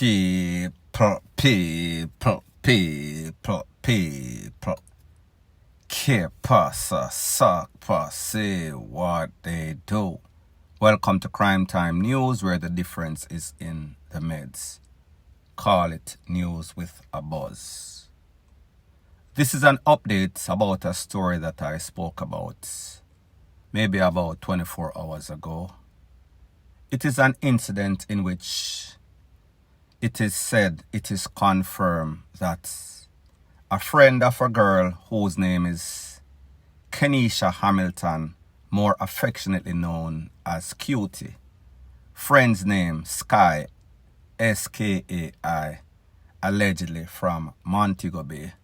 People. Que pasa, suck, say what they do. Welcome to Crime Time News, where the difference is in the meds. Call it news with a buzz. This is an update about a story that I spoke about maybe about 24 hours ago. It is an incident in which it is said, it is confirmed that a friend of a girl whose name is Kenesha Hamilton, more affectionately known as Cutie, friend's name Sky, S-K-A-I, allegedly from Montego-Bay,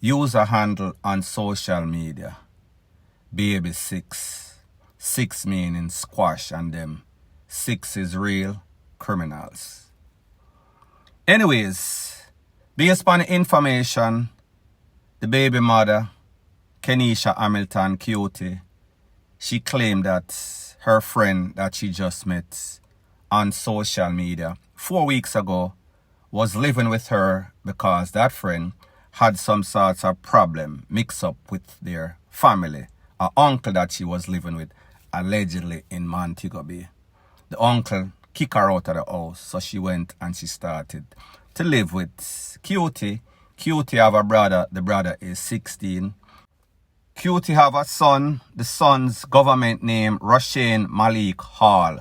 user handle on social media, Baby6, 6 meaning squash, and them 6 is real criminals. Anyways, based on the information, the baby mother, Kenesha Hamilton Cutie, she claimed that her friend that she just met on social media 4 weeks ago was living with her because that friend had some sorts of problem mixed up with their family, an uncle that she was living with, allegedly in Montego Bay. The uncle kicked her out of the house, so she went and she started to live with Cutie. Cutie have a brother, the brother is 16. Cutie have a son, the son's government name Rashane Malik Hall,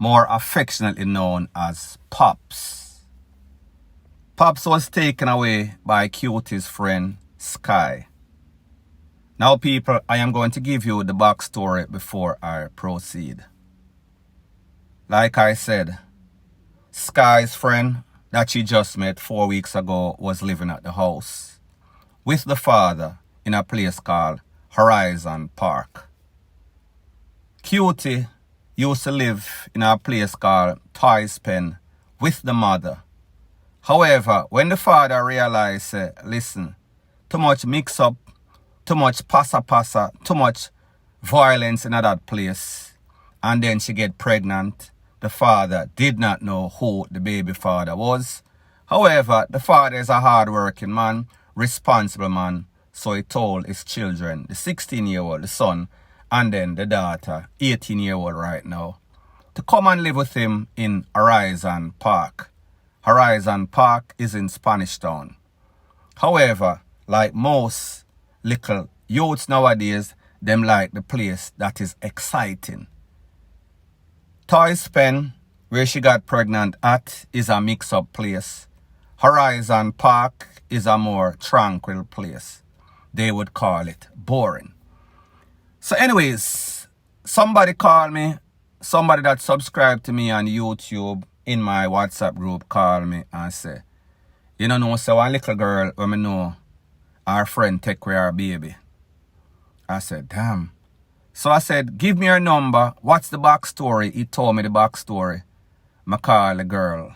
more affectionately known as Pops. Pops was taken away by Cutie's friend Sky. Now people, I am going to give you the backstory before I proceed. Like I said, Sky's friend that she just met 4 weeks ago was living at the house with the father in a place called Horizon Park. Cutie used to live in a place called Toys Pen with the mother. However, when the father realized, listen, too much mix up, too much passa, too much violence in that place, and then she get pregnant, the father did not know who the baby father was. However, the father is a hard-working man, responsible man, so he told his children, the 16-year-old, the son, and then the daughter, 18-year-old right now, to come and live with him in Horizon Park. Horizon Park is in Spanish Town. However, like most little youths nowadays, them like the place that is exciting. Toys Pen, where she got pregnant at, is a mix-up place. Horizon Park is a more tranquil place. They would call it boring. So anyways, somebody called me, somebody that subscribed to me on YouTube in my WhatsApp group called me and said, you know, so one little girl when I know our friend take care of her baby. I said, damn. So I said, give me her number. What's the backstory? He told me the backstory. I call the girl.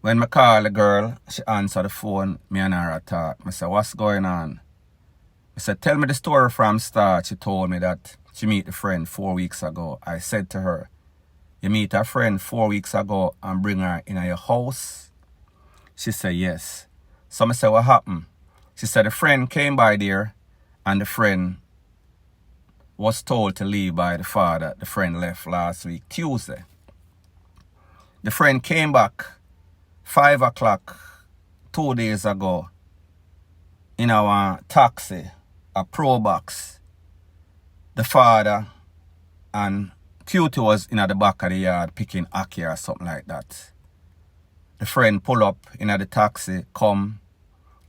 When I call the girl, she answered the phone. Me and her talk. I said, what's going on? I said, tell me the story from start. She told me that she meet a friend 4 weeks ago. I said to her, you meet a friend 4 weeks ago and bring her in your house? She said, yes. So I said, what happened? She said, a friend came by there and the friend was told to leave by the father. The friend left last week, Tuesday. The friend came back 5 o'clock 2 days ago in our taxi, a Pro Box. The father and Cutie was in at the back of the yard picking ackee or something like that. The friend pull up in the taxi, come,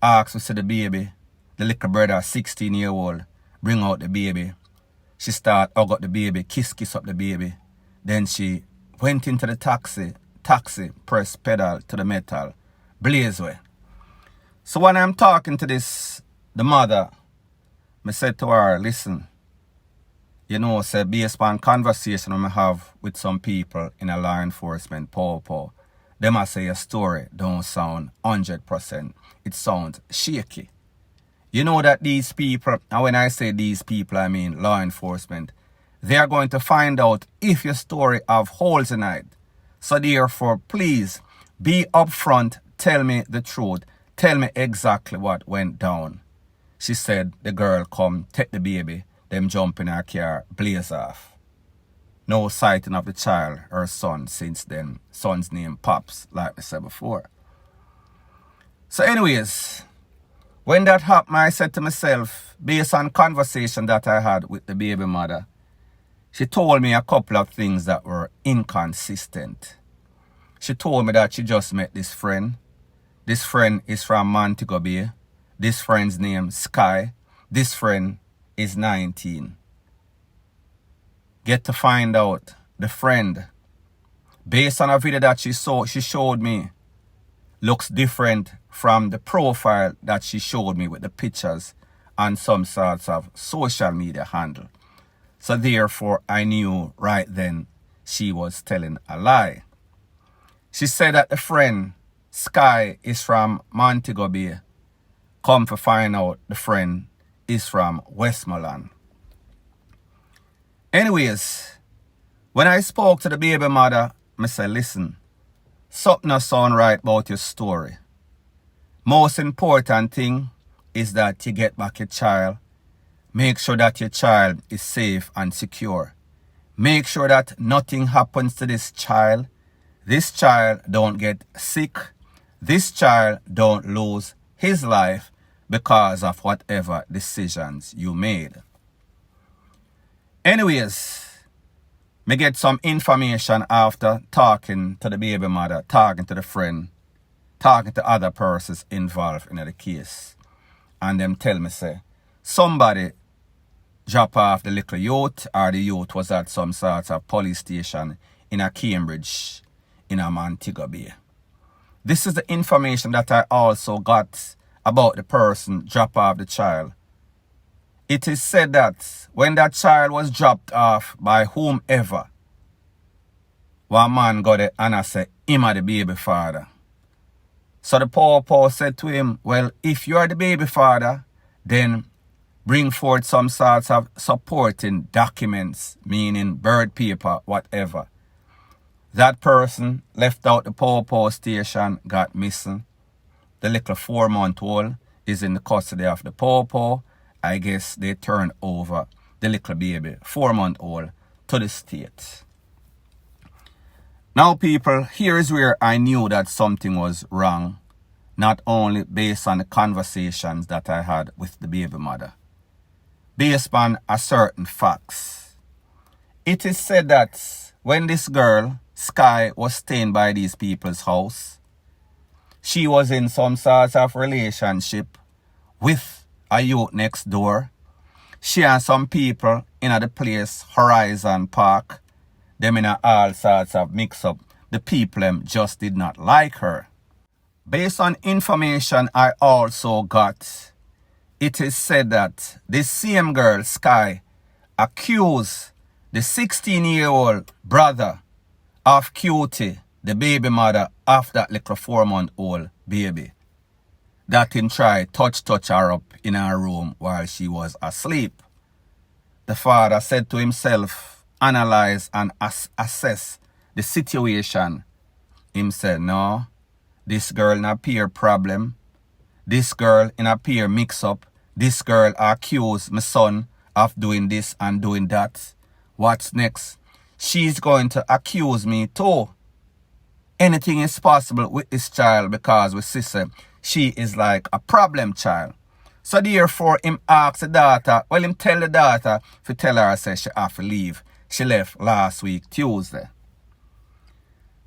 ask to see the baby. The little brother, 16-year-old, bring out the baby. She start hug up the baby, kiss up the baby. Then she went into the taxi, press pedal to the metal, blaze away. So when I'm talking to the mother, I said to her, listen, you know, say based on conversation I have with some people in a law enforcement, them I say a story don't sound 100%. It sounds shaky. You know that these people, and when I say these people, I mean law enforcement, they are going to find out if your story have holes in it. So therefore, please be upfront. Tell me the truth. Tell me exactly what went down. She said the girl come take the baby. Them jump in her car, blaze off. No sighting of the child, her son, since then. Son's name Pops, like I said before. So anyways, when that happened, I said to myself, based on conversation that I had with the baby mother, she told me a couple of things that were inconsistent. She told me that she just met this friend. This friend is from Montego Bay. This friend's name Sky. This friend is 19. Get to find out the friend, based on a video that she showed me, looks different from the profile that she showed me with the pictures on some sorts of social media handle. So therefore, I knew right then she was telling a lie. She said that the friend, Sky, is from Montego Bay. Come to find out the friend is from Westmoreland. Anyways, when I spoke to the baby mother, I said, listen, something not sound right about your story. Most important thing is that you get back your child. Make sure that your child is safe and secure. Make sure that nothing happens to this child. This child don't get sick. This child don't lose his life because of whatever decisions you made. Anyways, me get some information after talking to the baby mother, talking to the friend, talking to other persons involved in the case. And them tell me, say, somebody drop off the little youth, or the youth was at some sort of police station in a Cambridge, in a Montego Bay. This is the information that I also got about the person drop off the child. It is said that when that child was dropped off by whomever, one man got it and I said, him are the baby father. So the Paw said to him, well, if you are the baby father, then bring forth some sorts of supporting documents, meaning birth paper, whatever. That person left out the Paw station, got missing. The little 4-month-old is in the custody of the Paw. I guess they turned over the little baby, 4-month-old, to the state. Now, people, here is where I knew that something was wrong, not only based on the conversations that I had with the baby mother, based on a certain facts. It is said that when this girl, Sky, was staying by these people's house, she was in some sort of relationship with a youth next door. She and some people in the place, Horizon Park, them in all sorts of mix-up. The people them just did not like her. Based on information I also got, it is said that this same girl, Sky, accused the 16-year-old brother of Cutie, the baby mother of that little 4-month-old baby, that him try touch her up in her room while she was asleep. The father said to himself, analyze and assess the situation. Him said, no, this girl in a peer problem. This girl in a peer mix-up. This girl accused my son of doing this and doing that. What's next? She's going to accuse me too. Anything is possible with this child because with sister, she is like a problem child. So therefore, him ask the daughter, well, him tell the daughter to tell her, say she have to leave. She left last week, Tuesday.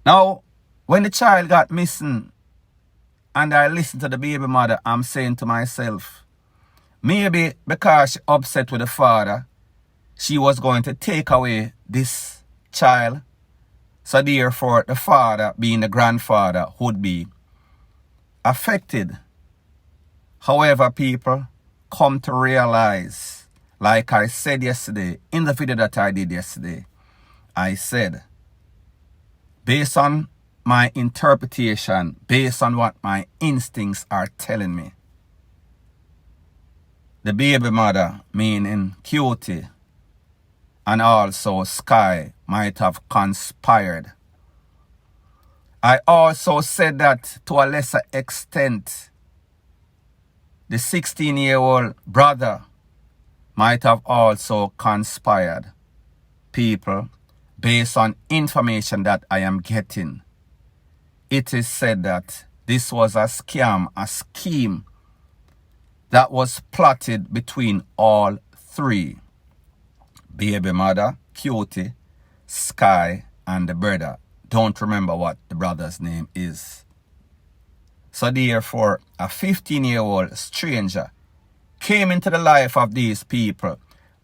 Now, when the child got missing, and I listened to the baby mother, I'm saying to myself, maybe because she upset with the father, she was going to take away this child. So therefore, the father, being the grandfather, would be affected. However, people come to realize, like I said yesterday, in the video that I did yesterday, I said, based on my interpretation, based on what my instincts are telling me, the baby mother, meaning Cutie, and also Sky, might have conspired I also said that to a lesser extent, the 16-year-old brother might have also conspired people based on information that I am getting. It is said that this was a scam, a scheme that was plotted between all three. Baby mother, Cutie, Sky, and the brother. Don't remember what the brother's name is. So therefore, a 15-year-old stranger came into the life of these people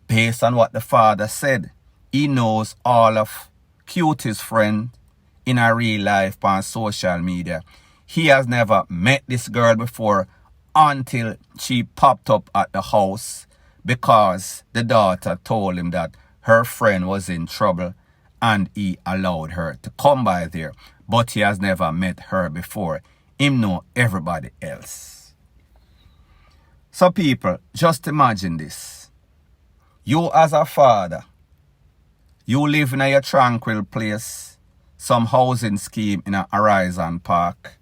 based on what the father said. He knows all of Cutie's friends in a real life on social media. He has never met this girl before until she popped up at the house because the daughter told him that her friend was in trouble and he allowed her to come by there. But he has never met her before. Him know everybody else. So people, just imagine this. You as a father, you live in a tranquil place, some housing scheme in a Horizon Park.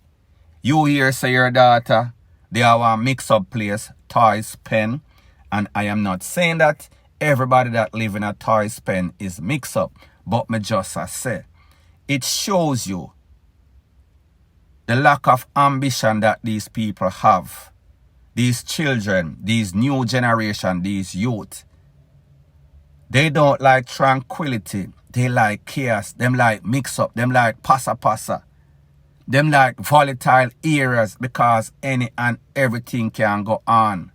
You hear say your daughter, they have a mix-up place, Toys Pen. And I am not saying that everybody that live in a Toys Pen is mix-up. But me just say, it shows you the lack of ambition that these people have. These children, these new generation, these youth. They don't like tranquility. They like chaos. Them like mix-up. Them like passa. Them like volatile areas because any and everything can go on.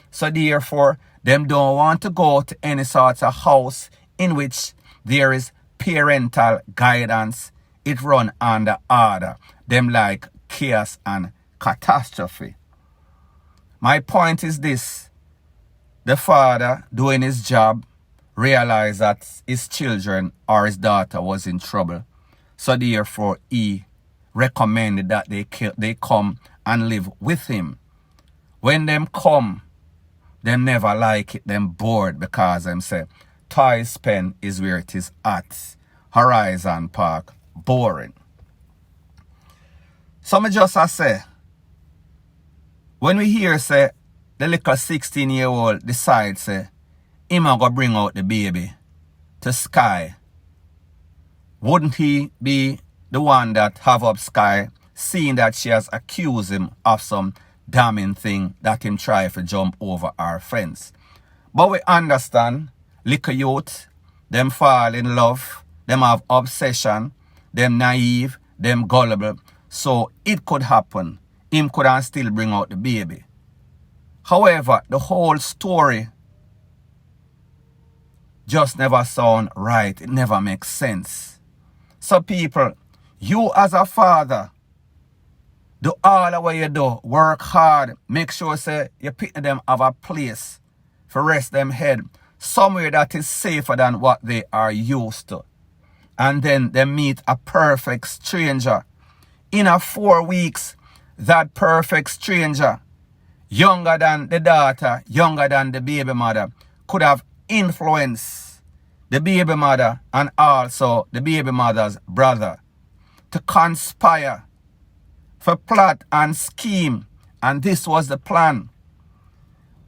So therefore, them don't want to go to any sort of house in which there is parental guidance. It run under order. Them like chaos and catastrophe. My point is this. The father doing his job realized that his children or his daughter was in trouble. So therefore, he recommended that they come and live with him. When them come, them never like it, them bored because them say, Toys Pen is where it is at. Horizon Park, boring. So me just say, when we hear say, the little 16-year-old decides say, him a go bring out the baby to Sky, wouldn't he be the one that have up Sky, seeing that she has accused him of some damning thing that him try to jump over our fence? But we understand, little youth, them fall in love, them have obsession, them naive, them gullible. So it could happen. Him could still bring out the baby. However, the whole story just never sound right. It never makes sense. So people, you as a father, do all the way you do. Work hard. Make sure say you pick them have a place for rest them head. Somewhere that is safer than what they are used to. And then they meet a perfect stranger. In a 4 weeks, that perfect stranger, younger than the daughter, younger than the baby mother, could have influenced the baby mother and also the baby mother's brother to conspire, for plot and scheme. And this was the plan.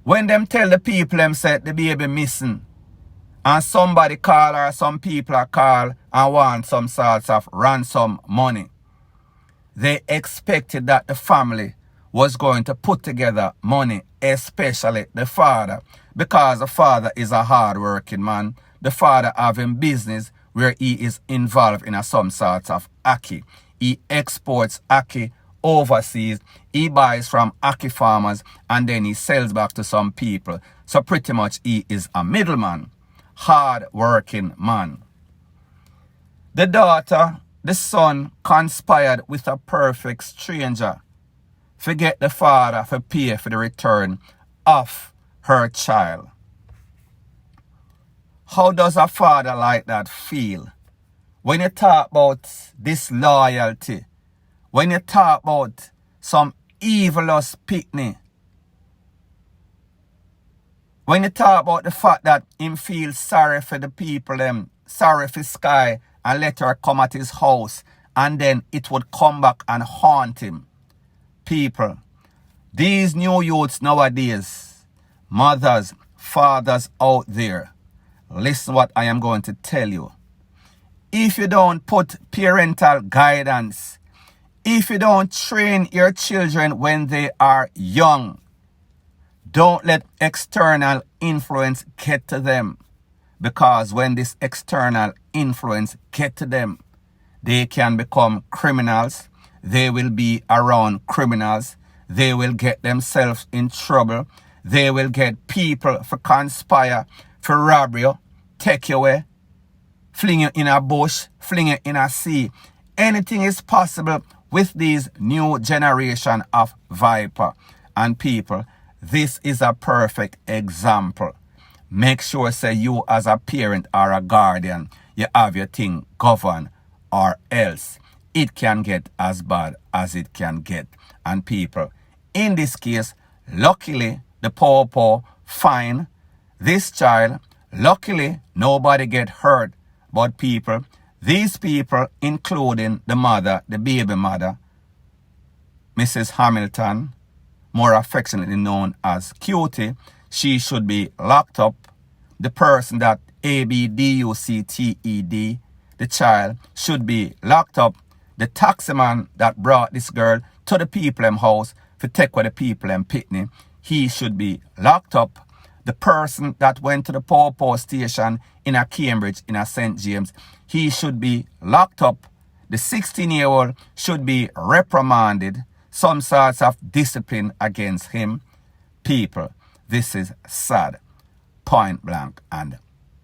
When them tell the people them said the baby missing, and somebody call or some people call and want some sorts of ransom money, they expected that the family was going to put together money, especially the father, because the father is a hard-working man. The father having business where he is involved in some sort of ackee. He exports ackee overseas. He buys from ackee farmers and then he sells back to some people. So pretty much he is a middleman. Hard-working man. The daughter, the son, conspired with a perfect stranger. Forget the father for pay for the return of her child. How does a father like that feel? When you talk about disloyalty, when you talk about some evilous picnic, when you talk about the fact that him feels sorry for the people, sorry for Sky, and let her come at his house and then it would come back and haunt him. People, these new youths nowadays, mothers, fathers out there, listen what I am going to tell you. If you don't put parental guidance, if you don't train your children when they are young, don't let external influence get to them. Because when this external influence get to them, they can become criminals. They will be around criminals. They will get themselves in trouble. They will get people for conspire, for rob you, take you away, fling you in a bush, fling you in a sea. Anything is possible with these new generation of viper. And people, this is a perfect example. Make sure say you as a parent or a guardian, you have your thing governed, or else it can get as bad as it can get. And people, in this case, luckily the poor find this child. Luckily nobody get hurt. But people, these people, including the mother, the baby mother, Mrs. Hamilton, more affectionately known as Cutie, she should be locked up. The person that ABDUCTED, the child, should be locked up. The taximan that brought this girl to the people house to take with the people pitney, he should be locked up. The person that went to the Popo station in a Cambridge, in a St. James, he should be locked up. The 16-year-old should be reprimanded. Some sorts of discipline against him. People, this is sad. Point blank and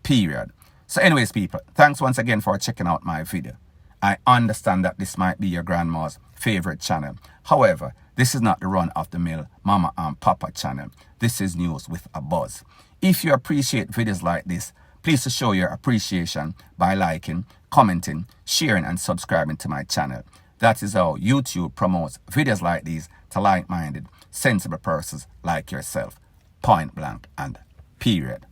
period. So anyways, people, thanks once again for checking out my video. I understand that this might be your grandma's favorite channel. However, this is not the run-of-the-mill Mama and Papa channel. This is news with a buzz. If you appreciate videos like this, please show your appreciation by liking, commenting, sharing, and subscribing to my channel. That is how YouTube promotes videos like these to like-minded, sensible persons like yourself. Point blank and period.